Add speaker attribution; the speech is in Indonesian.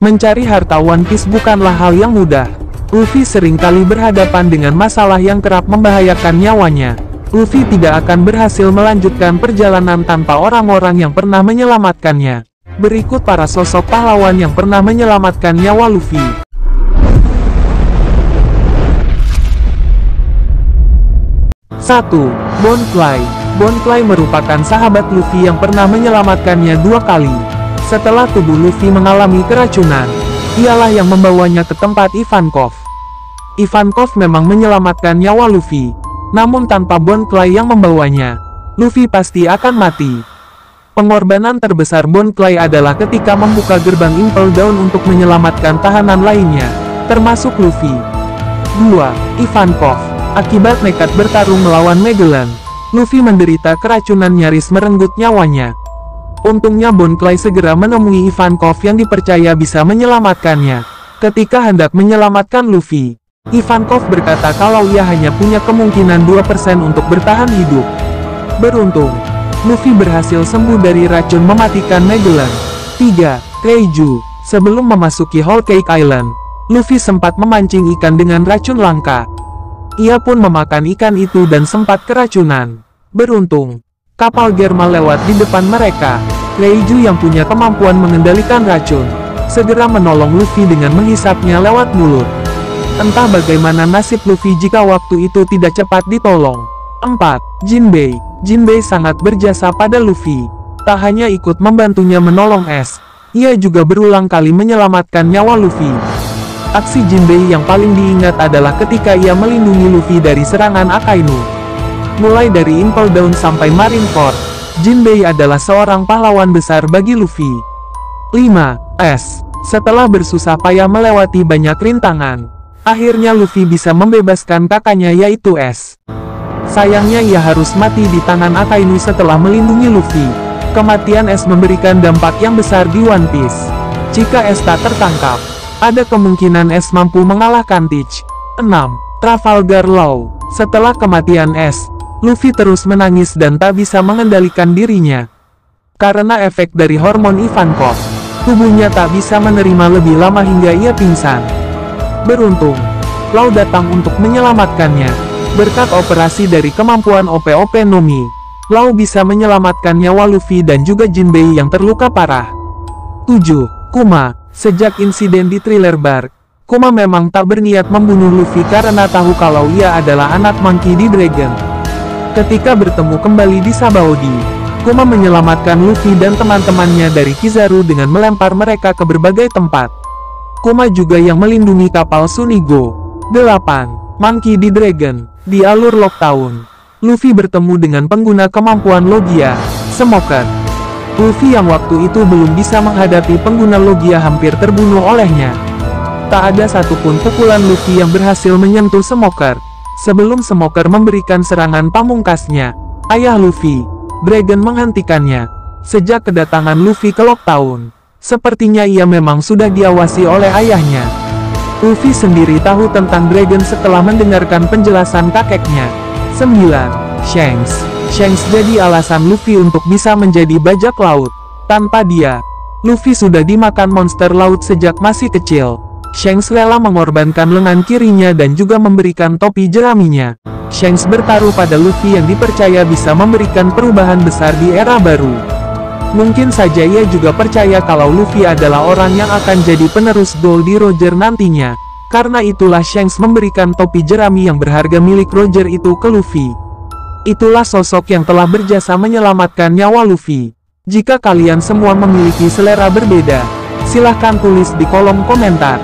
Speaker 1: Mencari harta One Piece bukanlah hal yang mudah. Luffy seringkali berhadapan dengan masalah yang kerap membahayakan nyawanya. Luffy tidak akan berhasil melanjutkan perjalanan tanpa orang-orang yang pernah menyelamatkannya. Berikut para sosok pahlawan yang pernah menyelamatkan nyawa Luffy. 1. Bon Clay. Bon Clay merupakan sahabat Luffy yang pernah menyelamatkannya 2 kali. Setelah tubuh Luffy mengalami keracunan, ialah yang membawanya ke tempat Ivankov. Ivankov memang menyelamatkan nyawa Luffy, namun tanpa Bon Clay yang membawanya, Luffy pasti akan mati. Pengorbanan terbesar Bon Clay adalah ketika membuka gerbang Impel Down untuk menyelamatkan tahanan lainnya, termasuk Luffy. 2. Ivankov. Akibat nekat bertarung melawan Magellan, Luffy menderita keracunan nyaris merenggut nyawanya. Untungnya Bon Clay segera menemui Ivankov yang dipercaya bisa menyelamatkannya. Ketika hendak menyelamatkan Luffy, Ivankov berkata kalau ia hanya punya kemungkinan 2% untuk bertahan hidup. Beruntung, Luffy berhasil sembuh dari racun mematikan Magellan. 3. Reiju. Sebelum memasuki Whole Cake Island, Luffy sempat memancing ikan dengan racun langka. Ia pun memakan ikan itu dan sempat keracunan. Beruntung, kapal Germa lewat di depan mereka. Reiju yang punya kemampuan mengendalikan racun, segera menolong Luffy dengan menghisapnya lewat mulut. Entah bagaimana nasib Luffy jika waktu itu tidak cepat ditolong. 4. Jinbei. Jinbei sangat berjasa pada Luffy. Tak hanya ikut membantunya menolong Es, ia juga berulang kali menyelamatkan nyawa Luffy. Aksi Jinbei yang paling diingat adalah ketika ia melindungi Luffy dari serangan Akainu. Mulai dari Impel Down sampai Marineford, Jinbei adalah seorang pahlawan besar bagi Luffy. 5. Es. Setelah bersusah payah melewati banyak rintangan, akhirnya Luffy bisa membebaskan kakaknya yaitu Es. Sayangnya ia harus mati di tangan Akainu setelah melindungi Luffy. Kematian Es memberikan dampak yang besar di One Piece. Jika Es tak tertangkap, ada kemungkinan Es mampu mengalahkan Teach. 6. Trafalgar Law. Setelah kematian Es, Luffy terus menangis dan tak bisa mengendalikan dirinya. Karena efek dari hormon Ivankov, tubuhnya tak bisa menerima lebih lama hingga ia pingsan. Beruntung, Law datang untuk menyelamatkannya. Berkat operasi dari kemampuan OP-OP Nomi, Law bisa menyelamatkan nyawa Luffy dan juga Jinbei yang terluka parah. 7. Kuma. Sejak insiden di Thriller Bark, Kuma memang tak berniat membunuh Luffy karena tahu kalau ia adalah anak Monkey D. Dragon. Ketika bertemu kembali di Sabaody, Kuma menyelamatkan Luffy dan teman-temannya dari Kizaru dengan melempar mereka ke berbagai tempat. Kuma juga yang melindungi kapal Sunigo. 8. Monkey D. Dragon. Di alur Lockdown, Luffy bertemu dengan pengguna kemampuan Logia, Smoker. Luffy yang waktu itu belum bisa menghadapi pengguna Logia hampir terbunuh olehnya. Tak ada satupun pukulan Luffy yang berhasil menyentuh Smoker. Sebelum Smoker memberikan serangan pamungkasnya, ayah Luffy, Dragon menghentikannya. Sejak kedatangan Luffy ke Lockdown, sepertinya ia memang sudah diawasi oleh ayahnya. Luffy sendiri tahu tentang Dragon setelah mendengarkan penjelasan kakeknya. 9. Shanks. Shanks jadi alasan Luffy untuk bisa menjadi bajak laut. Tanpa dia, Luffy sudah dimakan monster laut sejak masih kecil. Shanks rela mengorbankan lengan kirinya dan juga memberikan topi jeraminya. Shanks bertaruh pada Luffy yang dipercaya bisa memberikan perubahan besar di era baru. Mungkin saja ia juga percaya kalau Luffy adalah orang yang akan jadi penerus Goldie Roger nantinya. Karena itulah Shanks memberikan topi jerami yang berharga milik Roger itu ke Luffy. Itulah sosok yang telah berjasa menyelamatkan nyawa Luffy. Jika kalian semua memiliki selera berbeda, silahkan tulis di kolom komentar.